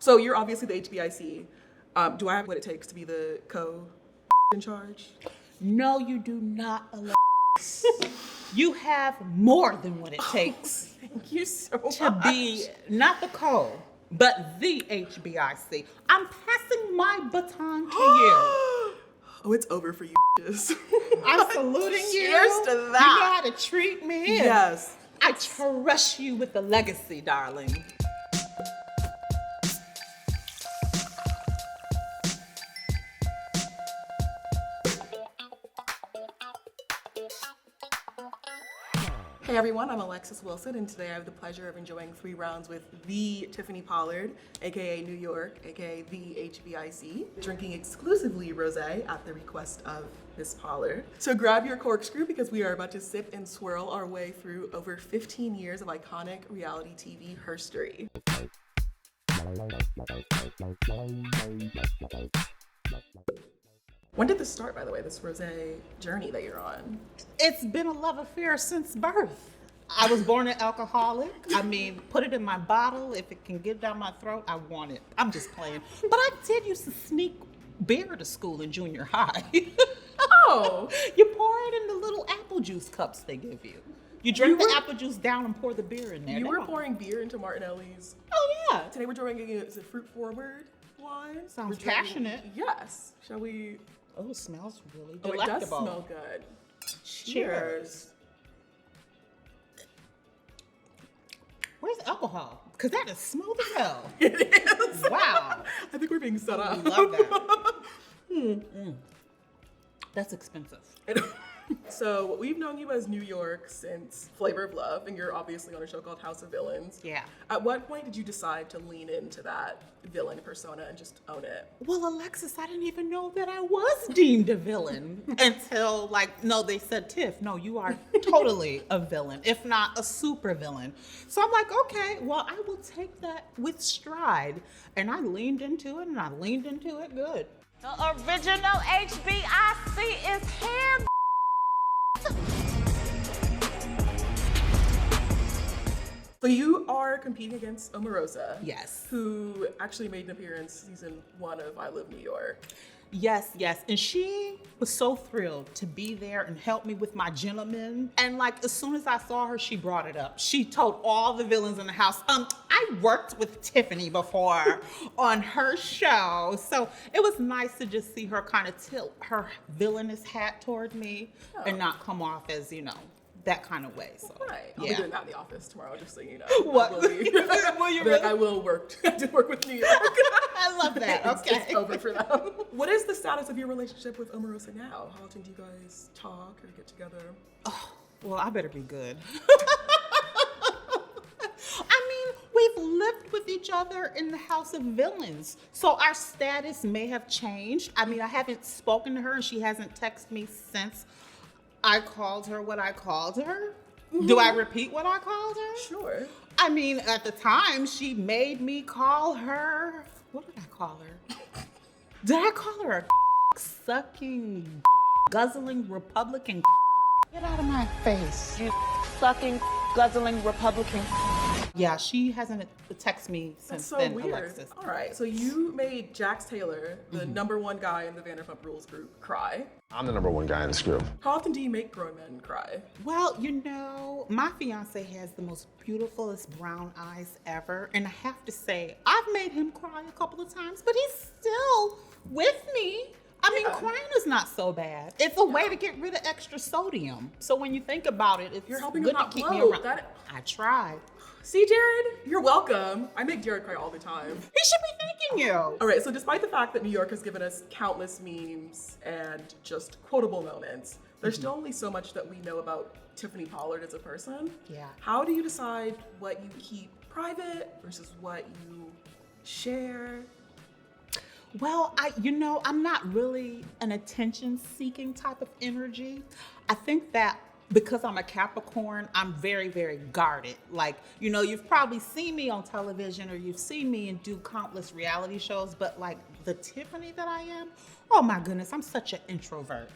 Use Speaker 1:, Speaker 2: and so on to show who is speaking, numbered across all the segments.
Speaker 1: So you're obviously the HBIC. Do I have what it takes to be the in charge?
Speaker 2: No, you do not, Alexis. You have more than what it takes
Speaker 1: Thank you so
Speaker 2: to
Speaker 1: much.
Speaker 2: be not the but the HBIC. I'm passing my baton to you.
Speaker 1: Oh, it's over for you.
Speaker 2: I'm saluting you.
Speaker 1: Cheers to
Speaker 2: You know
Speaker 1: that.
Speaker 2: how to treat me.
Speaker 1: Yes.
Speaker 2: I trust you with the legacy, darling.
Speaker 1: Hey everyone, I'm Alexis Wilson, and today I have the pleasure of enjoying 3 rounds with the Tiffany Pollard, aka New York, aka the HBIC, drinking exclusively rosé at the request of Miss Pollard. So grab your corkscrew because we are about to sip and swirl our way through over 15 years of iconic reality TV herstory. When did this start, by the way, this rosé journey that you're on?
Speaker 2: It's been a love affair since birth. I was born an alcoholic. I mean, put it in my bottle. If it can get down my throat, I want it. I'm just playing. But I did used to sneak beer to school in junior high.
Speaker 1: Oh!
Speaker 2: You pour it in the little apple juice cups they give you. You drink the apple juice down and pour the beer in there.
Speaker 1: You were pouring beer into Martinelli's.
Speaker 2: Oh, yeah.
Speaker 1: Today we're drinking is a fruit forward wine.
Speaker 2: Sounds
Speaker 1: We're drinking-
Speaker 2: passionate.
Speaker 1: Yes. Shall we?
Speaker 2: Oh, it smells really
Speaker 1: Oh,
Speaker 2: delectable.
Speaker 1: it does smell good.
Speaker 2: Cheers. Where's the alcohol? Because that is smooth as hell.
Speaker 1: It is.
Speaker 2: Wow.
Speaker 1: I think we're being set up.
Speaker 2: Love that. That's expensive.
Speaker 1: So we've known you as New York since Flavor of Love, and you're obviously on a show called House of Villains.
Speaker 2: Yeah.
Speaker 1: At what point did you decide to lean into that villain persona and just own it?
Speaker 2: Well, Alexis, I didn't even know that I was deemed a villain until, no, they said, Tiff, no, you are totally a villain, if not a super villain. So I'm like, okay, well, I will take that with stride. And I leaned into it, and I leaned into it good.
Speaker 3: The original HBIC is here.
Speaker 1: So you are competing against Omarosa.
Speaker 2: Yes.
Speaker 1: Who actually made an appearance season 1 of I Live New York.
Speaker 2: Yes, yes. And she was so thrilled to be there and help me with my gentleman. And as soon as I saw her, she brought it up. She told all the villains in the house, I worked with Tiffany before on her show. So it was nice to just see her kind of tilt her villainous hat toward me and not come off as, that kind of way. So
Speaker 1: Right. I'll
Speaker 2: yeah.
Speaker 1: be doing that in the office tomorrow, just so you know.
Speaker 2: What?
Speaker 1: Will you
Speaker 2: really?
Speaker 1: I will work. I did work with New York.
Speaker 2: I love that. Okay.
Speaker 1: It's over for them. What is the status of your relationship with Omarosa now? How often do you guys talk or get together?
Speaker 2: Oh, well, I better be good. We've lived with each other in the House of Villains, so our status may have changed. I haven't spoken to her, and she hasn't texted me since I called her what I called her. Mm-hmm. Do I repeat what I called her?
Speaker 1: Sure.
Speaker 2: At the time, she made me call her. What did I call her? Did I call her a sucking, guzzling Republican? Get out of my face.
Speaker 3: You sucking, guzzling Republican.
Speaker 2: Yeah, she hasn't texted me since
Speaker 1: That's so
Speaker 2: then,
Speaker 1: weird.
Speaker 2: Alexis.
Speaker 1: All right, so you made Jax Taylor, the number 1 guy in the Vanderpump Rules group, cry.
Speaker 4: I'm the number 1 guy in this group.
Speaker 1: How often do you make grown men cry?
Speaker 2: Well, my fiance has the most beautifulest brown eyes ever. And I have to say, I've made him cry a couple of times, but he's still with me. Crying is not so bad. It's a way to get rid of extra sodium. So when you think about it, it's
Speaker 1: You're helping
Speaker 2: good
Speaker 1: him
Speaker 2: to
Speaker 1: not
Speaker 2: keep me
Speaker 1: bloat.
Speaker 2: around. I tried.
Speaker 1: See, Jared, you're welcome. I make Jared cry all the time.
Speaker 2: He should be thanking you.
Speaker 1: All right, so despite the fact that New York has given us countless memes and just quotable moments, there's still only so much that we know about Tiffany Pollard as a person.
Speaker 2: Yeah.
Speaker 1: How do you decide what you keep private versus what you share?
Speaker 2: Well, I'm not really an attention-seeking type of energy. I think that because I'm a Capricorn, I'm very, very guarded. You've probably seen me on television or you've seen me and do countless reality shows, but the Tiffany that I am, oh my goodness, I'm such an introvert.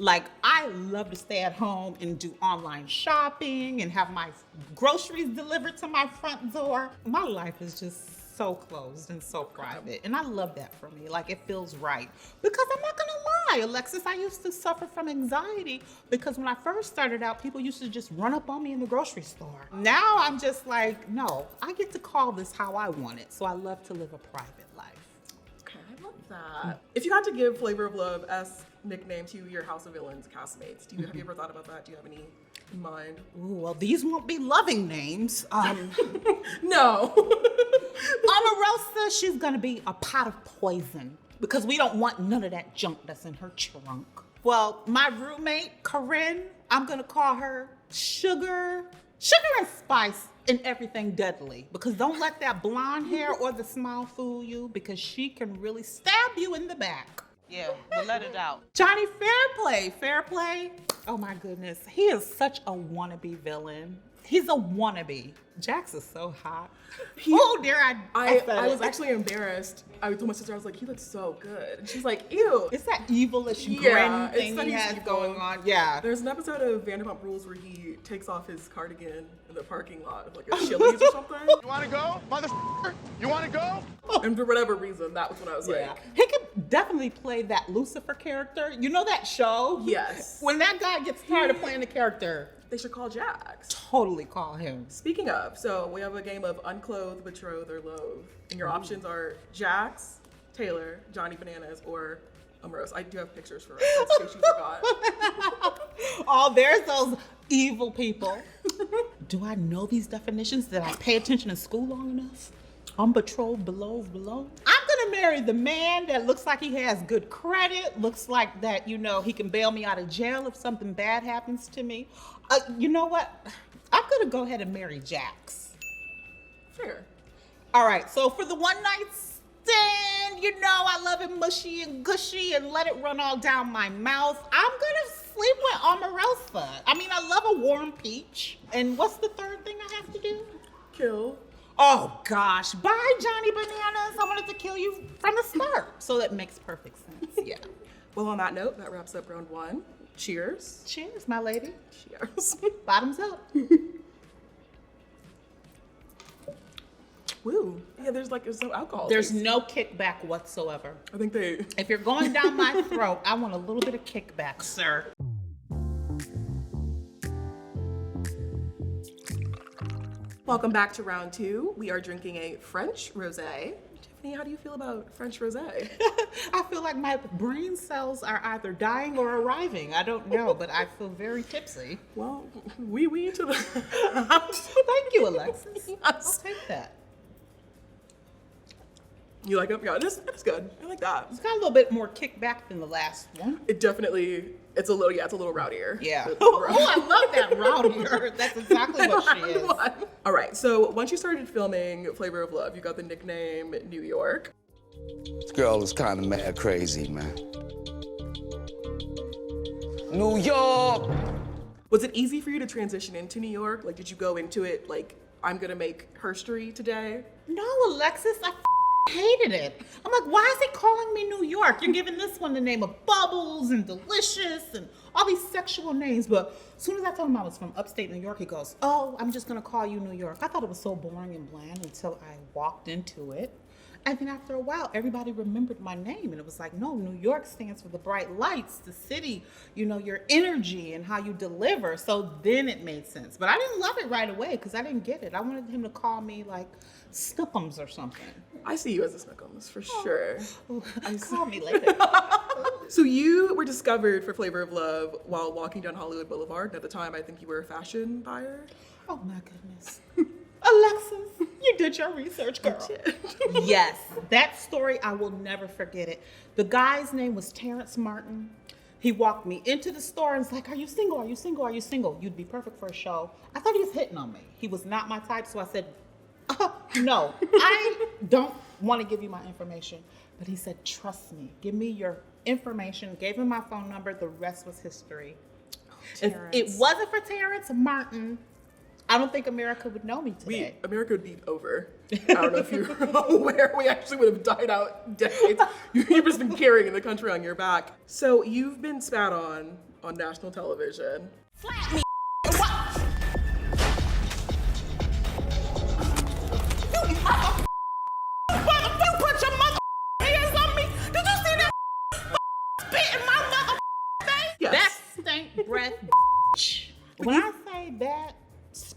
Speaker 2: I love to stay at home and do online shopping and have my groceries delivered to my front door. My life is just so closed and so private. And I love that for me. Like, it feels right. Because I'm not going to lie, Alexis, I used to suffer from anxiety because when I first started out, people used to just run up on me in the grocery store. Now I'm just like, no, I get to call this how I want it. So I love to live a private life.
Speaker 1: Okay, I love that. If you had to give Flavor of Love as nickname to your House of Villains castmates, have you ever thought about that? Do you have any in mind?
Speaker 2: Ooh, well, these won't be loving names.
Speaker 1: No.
Speaker 2: Omarosa, she's gonna be a pot of poison because we don't want none of that junk that's in her trunk. Well, my roommate, Corinne, I'm gonna call her Sugar and Spice in everything deadly, because don't let that blonde hair or the smile fool you, because she can really stab you in the back.
Speaker 3: Yeah, but let it out.
Speaker 2: Johnny Fairplay. Oh my goodness, he is such a wannabe villain. He's a wannabe. Jax is so hot. Oh dear,
Speaker 1: I was actually embarrassed. I told my sister, I was like, he looks so good. And she's like, ew.
Speaker 2: It's that evilish
Speaker 1: Yeah,
Speaker 2: grin thing
Speaker 1: it's
Speaker 2: he
Speaker 1: funny
Speaker 2: has
Speaker 1: evil.
Speaker 2: going on. Yeah.
Speaker 1: There's an episode of Vanderpump Rules where he takes off his cardigan in the parking lot of like a Chili's or something.
Speaker 5: You wanna go, motherfucker? You wanna go?
Speaker 1: And for whatever reason, that was when I was
Speaker 2: Yeah.
Speaker 1: like,
Speaker 2: He could definitely play that Lucifer character. You know that show?
Speaker 1: yes.
Speaker 2: When that guy gets tired of playing the character,
Speaker 1: They should call Jax.
Speaker 2: totally call him.
Speaker 1: Speaking of, so we have a game of unclothed, betrothed, or loathe. And your options are Jax, Taylor, Johnny Bananas, or Omarosa. I do have pictures for us, in case you forgot.
Speaker 2: Oh, there's those evil people. Do I know these definitions? Did I pay attention in school long enough? Unbetrothed, below. I'm gonna marry the man that looks like he has good credit, looks like that, he can bail me out of jail if something bad happens to me. You know what? I'm gonna go ahead and marry Jax.
Speaker 1: Fair.
Speaker 2: All right, so for the one night stand, I love it mushy and gushy and let it run all down my mouth. I'm gonna sleep with Omarosa. I love a warm peach. And what's the third thing I have to do?
Speaker 1: Kill.
Speaker 2: Oh gosh, bye Johnny Bananas. I wanted to kill you from the start. So that makes perfect sense, yeah.
Speaker 1: Well, on that note, that wraps up round one. Cheers.
Speaker 2: Cheers, my lady.
Speaker 1: Cheers.
Speaker 2: Bottoms up.
Speaker 1: Woo. Yeah, there's no alcohol.
Speaker 2: There's
Speaker 1: taste.
Speaker 2: no kickback whatsoever.
Speaker 1: I think they.
Speaker 2: If you're going down my throat, I want a little bit of kickback, sir.
Speaker 1: Welcome back to round two. We are drinking a French rosé. Tiffany, how do you feel about French rosé?
Speaker 2: I feel like my brain cells are either dying or arriving. I don't know, but I feel very tipsy.
Speaker 1: Well, we to the.
Speaker 2: Thank you, Alexis.
Speaker 1: Yes.
Speaker 2: I'll take that.
Speaker 1: You like it? Yeah, it's good. I like that.
Speaker 2: It's got a little bit more kickback than the last one.
Speaker 1: It definitely, it's a little rowdier.
Speaker 2: Yeah.
Speaker 1: It's
Speaker 2: Oh, I love that rowdier. That's exactly what she is.
Speaker 1: Round one. All right, so once you started filming Flavor of Love, you got the nickname New York.
Speaker 6: This girl is kind of mad crazy, man. New York!
Speaker 1: Was it easy for you to transition into New York? Like, did you go into it like, I'm gonna make herstory today?
Speaker 2: No, Alexis, I hated it. I'm like, why is he calling me New York? You're giving this one the name of Bubbles and Delicious and all these sexual names. But as soon as I told him I was from upstate New York, he goes, oh, I'm just gonna call you New York. I thought it was so boring and bland until I walked into it. And then after a while, everybody remembered my name. And it was like, no, New York stands for the bright lights, the city, your energy and how you deliver. So then it made sense. But I didn't love it right away because I didn't get it. I wanted him to call me like Snookums or something.
Speaker 1: I see you as a Snookums for sure.
Speaker 2: Oh, call me later.
Speaker 1: So you were discovered for Flavor of Love while walking down Hollywood Boulevard. And at the time, I think you were a fashion buyer.
Speaker 2: Oh my goodness. Alexis, you did your research, girl. Yes, that story, I will never forget it. The guy's name was Terrence Martin. He walked me into the store and was like, are you single? Are you single? Are you single? You'd be perfect for a show. I thought he was hitting on me. He was not my type, so I said, no, I don't want to give you my information. But he said, trust me, give me your information. Gave him my phone number. The rest was history. If it wasn't for Terrence Martin, I don't think America would know me today.
Speaker 1: America would be over. I don't know if you're aware. We actually would have died out decades. You've just been carrying the country on your back. So you've been spat on national television.
Speaker 3: Slap me.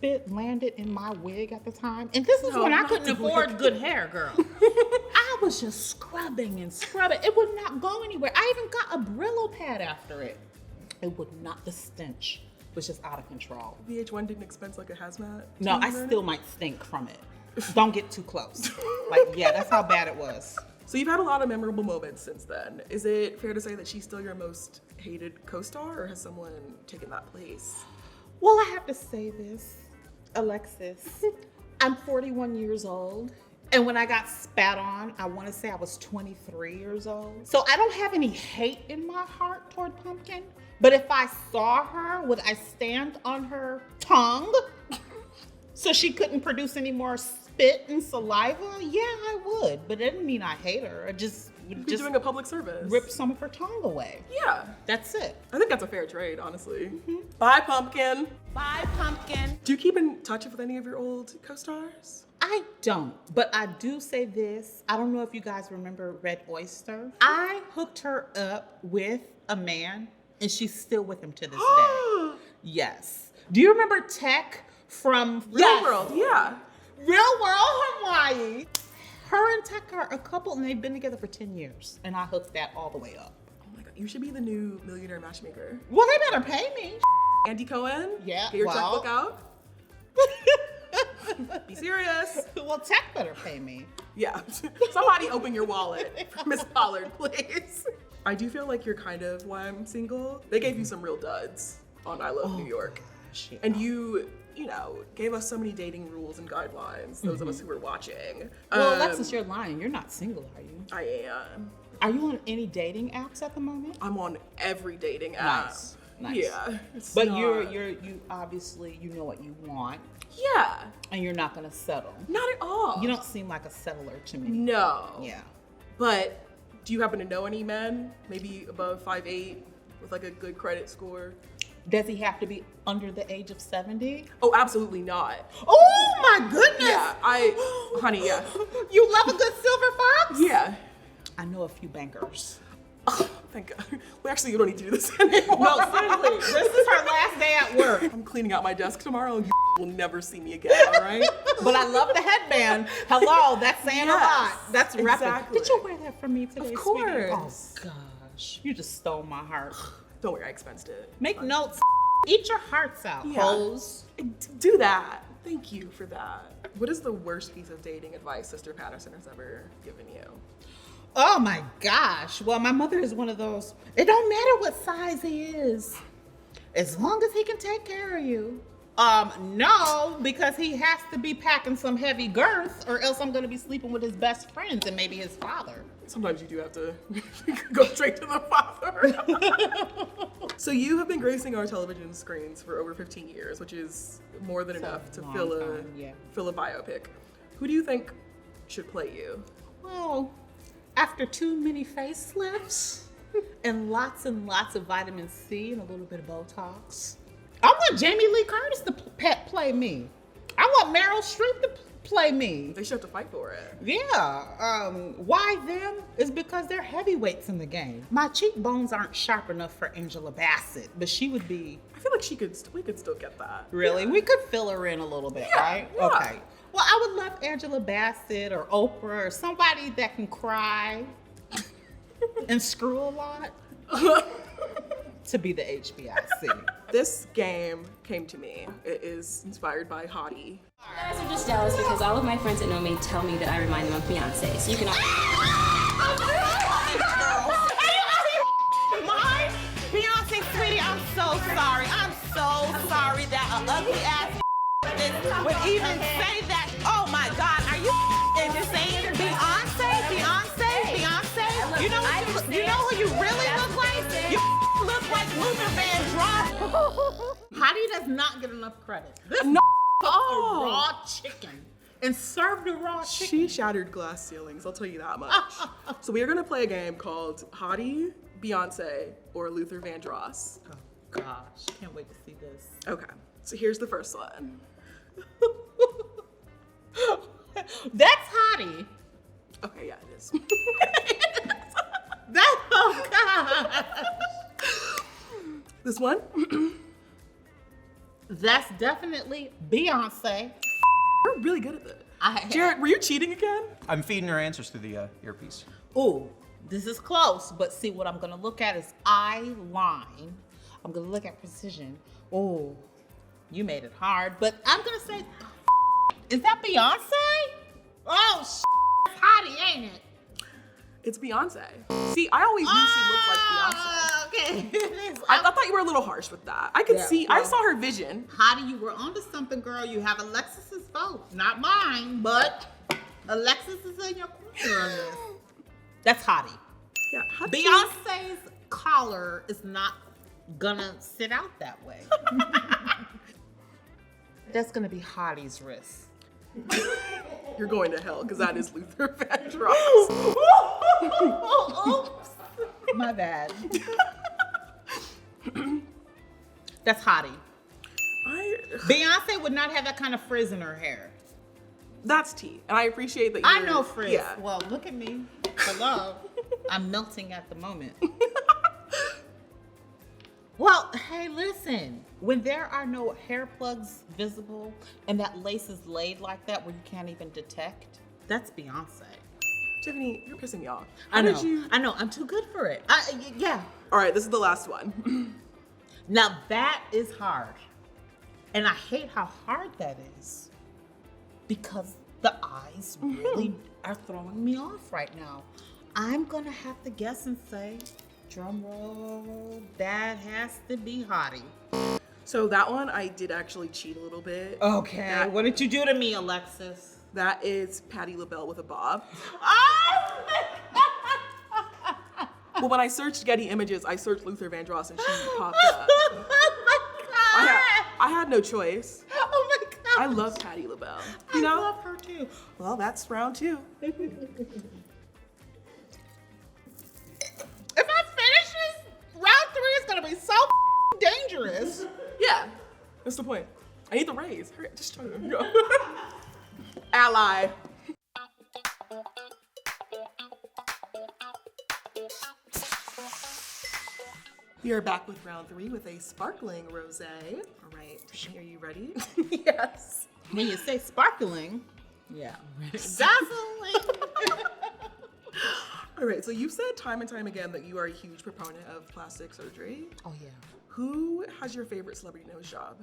Speaker 2: spit landed in my wig at the time. And this is
Speaker 1: No,
Speaker 2: when I
Speaker 1: not
Speaker 2: couldn't
Speaker 1: the
Speaker 2: afford
Speaker 1: wig.
Speaker 2: good hair, girl. I was just scrubbing and scrubbing. It would not go anywhere. I even got a Brillo pad after it. It would not, the stench was just out of control.
Speaker 1: VH1 didn't expense like a hazmat.
Speaker 2: No,
Speaker 1: team
Speaker 2: I
Speaker 1: or
Speaker 2: still might stink from it. Don't get too close. Like, yeah, that's how bad it was.
Speaker 1: So you've had a lot of memorable moments since then. Is it fair to say that she's still your most hated co-star, or has someone taken that place?
Speaker 2: Well, I have to say this, Alexis. I'm 41 years old. And when I got spat on, I want to say I was 23 years old. So I don't have any hate in my heart toward Pumpkin. But if I saw her, would I stand on her tongue so she couldn't produce any more spit and saliva? Yeah, I would. But it didn't mean I hate her. I just would
Speaker 1: You'd be
Speaker 2: just
Speaker 1: doing a public service.
Speaker 2: rip some of her tongue away.
Speaker 1: Yeah.
Speaker 2: That's it.
Speaker 1: I think that's a fair trade, honestly. Bye, Pumpkin.
Speaker 3: Bye, pumpkin.
Speaker 1: Do you keep in touch with any of your old co-stars?
Speaker 2: I don't, but I do say this. I don't know if you guys remember Red Oyster. I hooked her up with a man, and she's still with him to this day. Yes. Do you remember Tech from
Speaker 1: Real World, yeah.
Speaker 2: Real World Hawaii? Her and Tech are a couple, and they've been together for 10 years, and I hooked that all the way up.
Speaker 1: Oh my God, you should be the new millionaire matchmaker.
Speaker 2: Well, they better pay me.
Speaker 1: Andy Cohen?
Speaker 2: Yeah,
Speaker 1: Get your
Speaker 2: well.
Speaker 1: checkbook out. Be serious.
Speaker 2: Well, Tech better pay me.
Speaker 1: Yeah. Somebody open your wallet for Miss Pollard, please. I do feel like you're kind of why I'm single. They gave you some real duds on I Love New York.
Speaker 2: Gosh, yeah.
Speaker 1: And you know, gave us so many dating rules and guidelines, those of us who were watching.
Speaker 2: Well, Alexis, you're lying. You're not single, are you?
Speaker 1: I am.
Speaker 2: Are you on any dating apps at the moment?
Speaker 1: I'm on every dating app.
Speaker 2: Nice.
Speaker 1: Yeah. it's
Speaker 2: But
Speaker 1: not-
Speaker 2: you obviously you know what you want,
Speaker 1: Yeah.
Speaker 2: and you're not gonna settle.
Speaker 1: Not at all.
Speaker 2: You don't seem like a settler to me.
Speaker 1: No.
Speaker 2: Yeah.
Speaker 1: But do you happen to know any men, maybe above 5'8", with like a good credit score?
Speaker 2: Does he have to be under the age of 70?
Speaker 1: Oh, absolutely not.
Speaker 2: Oh my goodness!
Speaker 1: Yeah, honey, yeah.
Speaker 2: You love a good silver fox?
Speaker 1: Yeah.
Speaker 2: I know a few bankers.
Speaker 1: Oh, thank God. We actually don't need to do this anymore.
Speaker 2: No, seriously, this is her last day at work.
Speaker 1: I'm cleaning out my desk tomorrow and you will never see me again, all right?
Speaker 2: But I love the headband. Hello, that's saying a lot. That's repping.
Speaker 1: exactly.
Speaker 2: Did you wear that for me today,
Speaker 1: Of
Speaker 2: sweetie?
Speaker 1: course.
Speaker 2: Oh gosh, you just stole my heart.
Speaker 1: Don't worry, I expensed it.
Speaker 2: Make notes. Eat your hearts out,
Speaker 1: Yeah.
Speaker 2: hoes.
Speaker 1: Do that. Thank you for that. What is the worst piece of dating advice Sister Patterson has ever given you?
Speaker 2: Oh my gosh. Well, my mother is one of those. It don't matter what size he is, as long as he can take care of you. No, because he has to be packing some heavy girth, or else I'm gonna be sleeping with his best friends and maybe his father.
Speaker 1: Sometimes you do have to go straight to the father. So you have been gracing our television screens for over 15 years, which is more than enough to
Speaker 2: long
Speaker 1: fill
Speaker 2: time, yeah.
Speaker 1: fill a biopic. Who do you think should play you?
Speaker 2: Well, after too many facelifts and lots of vitamin C and a little bit of Botox, I want Jamie Lee Curtis to play me. I want Meryl Streep to play me.
Speaker 1: They should have to fight for it.
Speaker 2: Yeah. Why them? Is because they're heavyweights in the game. My cheekbones aren't sharp enough for Angela Bassett, but she would be.
Speaker 1: I feel like we could still get that.
Speaker 2: Really?
Speaker 1: Yeah.
Speaker 2: We could fill her in a little bit,
Speaker 1: Yeah,
Speaker 2: right?
Speaker 1: yeah.
Speaker 2: Okay. Well, I would love Angela Bassett or Oprah or somebody that can cry and screw a lot to be the HBIC.
Speaker 1: This game came to me. It is inspired by Hottie.
Speaker 7: You guys are just jealous because all of my friends that know me tell me that I remind them of Beyonce. So you can all.
Speaker 3: Mine? Beyonce, sweetie, I'm so sorry. I'm so sorry that an ugly ass would even say that. Oh my God, are you just saying Beyonce? You know who you really look like? You look like Luther Vandross.
Speaker 2: Hottie does not get enough credit. This
Speaker 1: No.
Speaker 2: a raw chicken and served a raw chicken.
Speaker 1: She shattered glass ceilings, I'll tell you that much. So we are gonna play a game called Hottie, Beyonce, or Luther Vandross.
Speaker 2: Oh gosh, can't wait to see this.
Speaker 1: Okay, so here's the first one.
Speaker 2: That's Hottie.
Speaker 1: Okay, yeah, it is.
Speaker 2: That, oh gosh.
Speaker 1: This one?
Speaker 2: That's definitely Beyonce.
Speaker 1: You're really good at this.
Speaker 2: I-
Speaker 1: Jared, were you cheating again?
Speaker 8: I'm feeding her answers through the earpiece.
Speaker 2: Ooh, this is close, but see what I'm gonna look at is eye line. I'm gonna look at precision. Ooh, you made it hard, but I'm gonna say, is that Beyonce? Oh, that's hottie, ain't it?
Speaker 1: It's Beyonce. See, I always knew she looked like Beyonce.
Speaker 2: Okay.
Speaker 1: I thought you were a little harsh with that. I could
Speaker 2: Yeah,
Speaker 1: see, I
Speaker 2: well.
Speaker 1: saw her vision.
Speaker 2: Hottie, you were onto something, girl. You have Alexis's vote, not mine, but Alexis is in your corner on this. That's Hottie.
Speaker 1: Yeah, how did
Speaker 2: Beyonce's collar is not gonna sit out that way. That's gonna be Hottie's wrist.
Speaker 1: you're going to hell because that is Luther Vandross.
Speaker 2: Oops. My bad. That's Hottie. Beyonce would not have that kind of frizz in her hair.
Speaker 1: That's tea, and I appreciate that.
Speaker 2: I
Speaker 1: you're-
Speaker 2: know frizz.
Speaker 1: Yeah.
Speaker 2: Well, look at me. Hello. I'm melting at the moment. Well, hey, listen. When there are no hair plugs visible and that lace is laid like that where you can't even detect, that's Beyonce.
Speaker 1: Tiffany, you're pissing me off.
Speaker 2: I
Speaker 1: How
Speaker 2: know.
Speaker 1: did you-
Speaker 2: I know. I'm too good for it. Yeah.
Speaker 1: All right, this is the last one.
Speaker 2: Now that is hard. And I hate how hard that is. Because the eyes really are throwing me off right now. I'm going to have to guess and say, drum roll, that has to be Hottie.
Speaker 1: So that one, I did actually cheat a little bit.
Speaker 2: Okay.
Speaker 1: That-
Speaker 2: What did you do to me, Alexis?
Speaker 1: That is Patti LaBelle with a bob.
Speaker 2: Oh!
Speaker 1: Well, when I searched Getty Images, I searched Luther Vandross and she popped up.
Speaker 2: Oh my God!
Speaker 1: I had no choice.
Speaker 2: Oh my God!
Speaker 1: I love Patti LaBelle.
Speaker 2: I
Speaker 1: You know?
Speaker 2: love her too.
Speaker 1: Well, that's round 2.
Speaker 2: If I finish this, round 3 is gonna be so dangerous.
Speaker 1: Yeah, that's the point. I need the raise. Hurry, just try to go. Ally. We are back with round 3 with a sparkling rosé. All right, Tiffany, are you ready?
Speaker 2: Yes. When you say sparkling, yeah. Dazzling.
Speaker 1: All right, so you've said time and time again that you are a huge proponent of plastic surgery.
Speaker 2: Oh yeah.
Speaker 1: Who has your favorite celebrity nose job?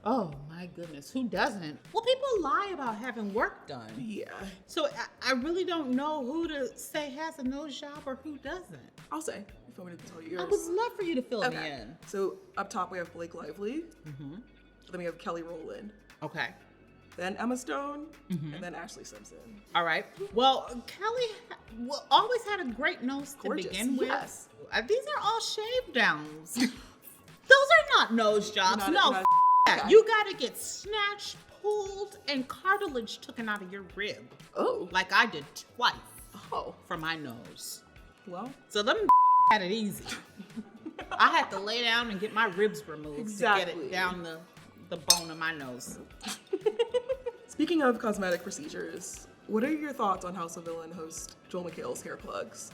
Speaker 2: Oh my goodness, who doesn't? Well, people lie about having work done.
Speaker 1: Yeah,
Speaker 2: So I really don't know who to say has a nose job or who doesn't.
Speaker 1: I'll say, if you want me to tell you
Speaker 2: I
Speaker 1: yours.
Speaker 2: would love for you to fill me
Speaker 1: Okay,
Speaker 2: in.
Speaker 1: so up top we have Blake Lively. Then we have Kelly Rowland.
Speaker 2: Okay.
Speaker 1: Then Emma Stone, and then Ashley Simpson.
Speaker 2: All right. Well, Kelly always had a great nose to
Speaker 1: Gorgeous,
Speaker 2: begin with.
Speaker 1: yes.
Speaker 2: These are all shave downs. Those are not nose jobs.
Speaker 1: Not-
Speaker 2: No,
Speaker 1: not-
Speaker 2: that.
Speaker 1: okay.
Speaker 2: You got to get snatched, pulled, and cartilage taken out of your rib.
Speaker 1: Oh,
Speaker 2: Like I did twice
Speaker 1: oh,
Speaker 2: for my nose.
Speaker 1: well,
Speaker 2: So them had it easy. I had to lay down and get my ribs removed to get
Speaker 1: Exactly.
Speaker 2: it down the bone of my nose.
Speaker 1: speaking of cosmetic procedures, what are your thoughts on House of Villain host Joel McHale's hair plugs?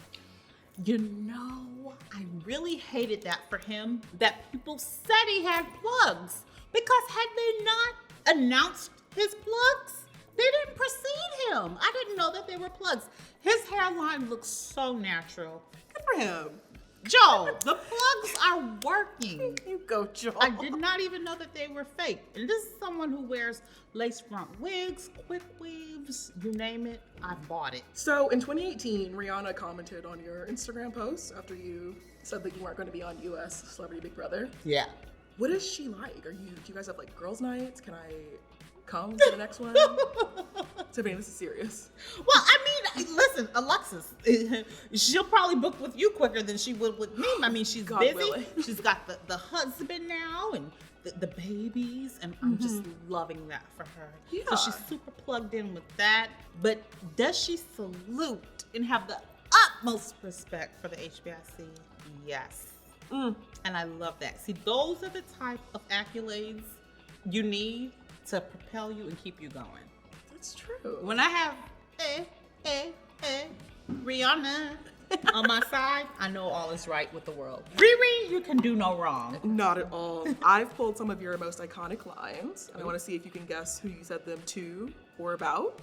Speaker 2: You know, I really hated that for him, that people said he had plugs. Because had they not announced his plugs, they didn't precede him. I didn't know that they were plugs. His hairline looks so natural.
Speaker 1: Good for him.
Speaker 2: Joe, the plugs are working.
Speaker 1: You go, Joel.
Speaker 2: I did not even know that they were fake. And this is someone who wears lace front wigs, quick weaves, you name it, I bought it.
Speaker 1: So in 2018, Rihanna commented on your Instagram post after you said that you weren't going to be on US Celebrity Big Brother.
Speaker 2: Yeah.
Speaker 1: What is she like? Do you guys have like girls' nights? Can I come to the next one? Tiffany, this is serious.
Speaker 2: Well, I mean, listen, Alexis, she'll probably book with you quicker than she would with me. I mean, she's
Speaker 1: God
Speaker 2: busy.
Speaker 1: willing.
Speaker 2: She's got the husband now and the babies, and I'm just loving that for her.
Speaker 1: Yeah.
Speaker 2: So she's super plugged in with that. But does she salute and have the utmost respect for the HBIC? Yes. And I love that. See, those are the type of accolades you need to propel you and keep you going.
Speaker 1: That's true.
Speaker 2: When I have, Rihanna, On my side, I know all is right with the world. Riri, you can do no wrong.
Speaker 1: Not at all. I've pulled some of your most iconic lines, and I want to see if you can guess who you said them to or about.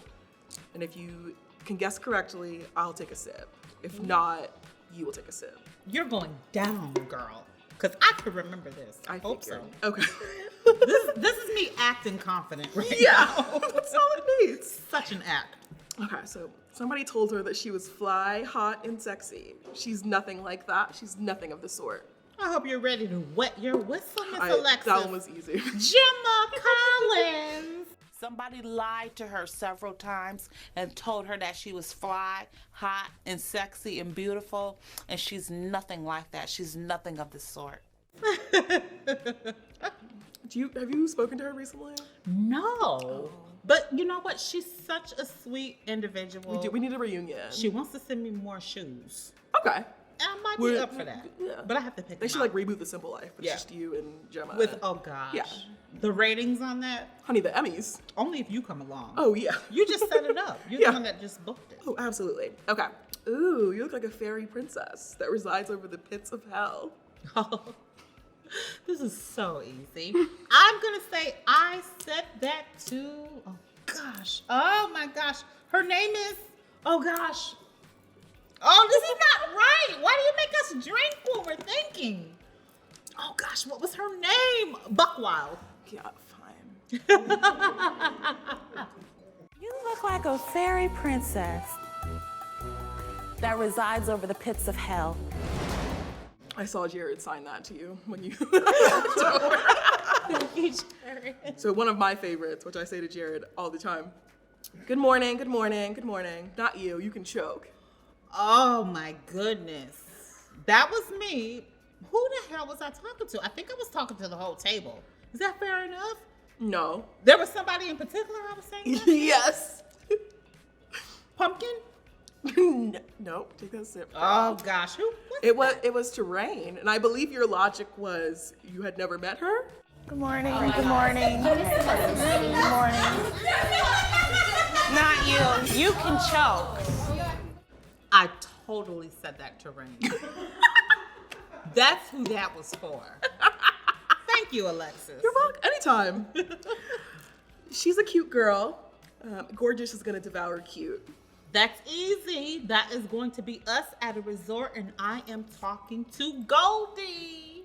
Speaker 1: And if you can guess correctly, I'll take a sip. If not, you will take a sip.
Speaker 2: You're going down, girl. Because I could remember this. I hope so.
Speaker 1: Okay.
Speaker 2: This is me acting confident right
Speaker 1: Yeah,
Speaker 2: now.
Speaker 1: that's all it needs.
Speaker 2: Such an act.
Speaker 1: Okay, so somebody told her that she was fly, hot, and sexy. She's nothing like that. She's nothing of the sort.
Speaker 2: I hope you're ready to wet your whistle, Miss Alexis.
Speaker 1: That one was easy.
Speaker 2: Gemma Collins.
Speaker 3: Somebody lied to her several times and told her that she was fly, hot, and sexy and beautiful, and she's nothing like that. She's nothing of the sort.
Speaker 1: Have you spoken to her recently?
Speaker 2: No. But you know what? She's such a sweet individual.
Speaker 1: We need a reunion.
Speaker 2: She wants to send me more shoes.
Speaker 1: Okay.
Speaker 2: I might be up for that.
Speaker 1: Yeah.
Speaker 2: But I have to pick
Speaker 1: They
Speaker 2: them
Speaker 1: should
Speaker 2: out.
Speaker 1: like reboot The Simple Life, but
Speaker 2: Yeah.
Speaker 1: it's just you and Gemma.
Speaker 2: With, oh gosh.
Speaker 1: Yeah.
Speaker 2: The ratings on that,
Speaker 1: Honey, the Emmys.
Speaker 2: only if you come along.
Speaker 1: Oh, yeah.
Speaker 2: You just set it up. You're
Speaker 1: Yeah.
Speaker 2: the one that just booked it.
Speaker 1: Oh, absolutely. Okay. Ooh, you look like a fairy princess that resides over the pits of hell.
Speaker 2: Oh, this is so easy. I'm going to say I said that to, oh gosh. Oh my gosh. Her name is, oh gosh. Oh, this is not right. Why do you make us drink when we're thinking? Oh gosh, what was her name? Buckwild.
Speaker 1: Yeah, fine.
Speaker 3: You look like a fairy princess that resides over the pits of hell.
Speaker 1: I saw Jared sign that to you when you.
Speaker 2: Thank you, Jared.
Speaker 1: So one of my favorites, which I say to Jared all the time. Good morning, good morning, good morning. Not you, you can choke.
Speaker 2: Oh my goodness. That was me. Who the hell was I talking to? I think I was talking to the whole table. Is that fair enough?
Speaker 1: No.
Speaker 2: There was somebody in particular I was saying that?
Speaker 1: Yes.
Speaker 2: Pumpkin?
Speaker 1: Nope, take that sip.
Speaker 2: Oh gosh, who?
Speaker 1: It was to Rain, and I believe your logic was you had never met her.
Speaker 3: Good morning. Good morning. Good morning. Not you. You can choke.
Speaker 2: I totally said that to Rain. That's who that was for. Thank you, Alexis.
Speaker 1: You're welcome. Anytime. She's a cute girl. Gorgeous is gonna devour cute.
Speaker 2: That's easy. That is going to be us at a resort, and I am talking to Goldie.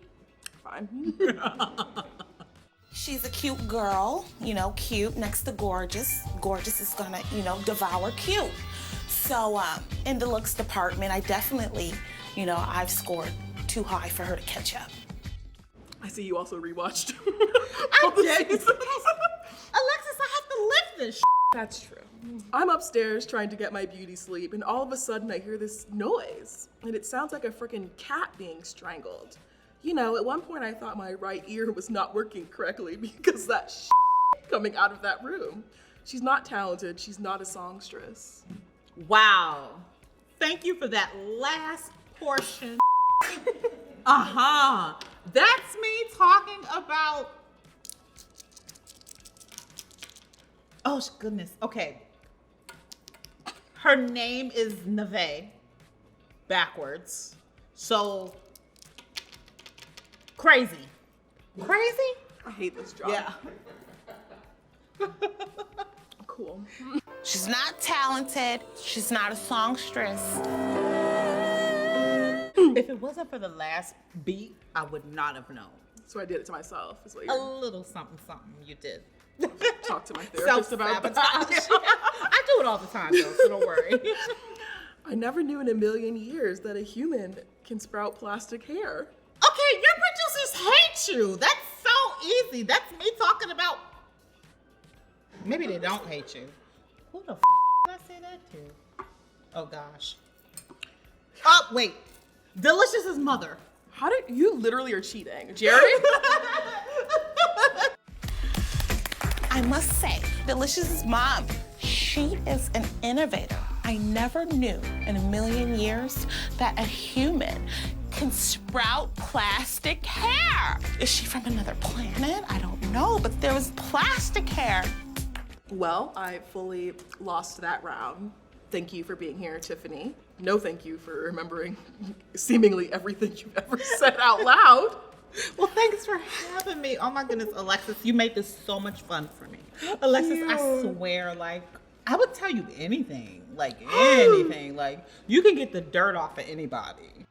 Speaker 1: Fine.
Speaker 3: She's a cute girl, cute next to gorgeous. Gorgeous is gonna, devour cute. So in the looks department, I definitely, I've scored too high for her to catch up.
Speaker 1: I see you also rewatched.
Speaker 2: I did. Alexis, I have to lift this.
Speaker 1: That's true. I'm upstairs trying to get my beauty sleep, and all of a sudden I hear this noise, and it sounds like a freaking cat being strangled. At one point I thought my right ear was not working correctly because that coming out of that room. She's not talented. She's not a songstress.
Speaker 2: Wow. Thank you for that last portion. Uh-huh. That's me talking about... Oh, goodness. Okay. Her name is Neve. Backwards. So... Crazy. Crazy?
Speaker 1: I hate this job.
Speaker 2: Yeah.
Speaker 1: Cool.
Speaker 3: She's not talented. She's not a songstress.
Speaker 2: If it wasn't for the last beat, I would not have known.
Speaker 1: So I did it to myself, is what
Speaker 2: A
Speaker 1: you're
Speaker 2: little something, something you did.
Speaker 1: talk to my therapist about that.
Speaker 2: I do it all the time, though, so don't worry.
Speaker 1: I never knew in a million years that a human can sprout plastic hair.
Speaker 2: Okay, your producers hate you. That's so easy. That's me talking about... Maybe they don't hate you. Who the did I say that to? Oh, gosh. Oh, wait. Delicious's mother.
Speaker 1: How did you literally are cheating, Jerry?
Speaker 3: I must say, Delicious's mom, she is an innovator. I never knew in a million years that a human can sprout plastic hair. Is she from another planet? I don't know, but there was plastic hair.
Speaker 1: Well, I fully lost that round. Thank you for being here, Tiffany. no thank you for remembering seemingly everything you've ever said out loud.
Speaker 2: Well, thanks for having me. Oh my goodness, Alexis, you made this so much fun for me. Alexis, I swear, like, I would tell you anything. Like, anything. Like, you can get the dirt off of anybody.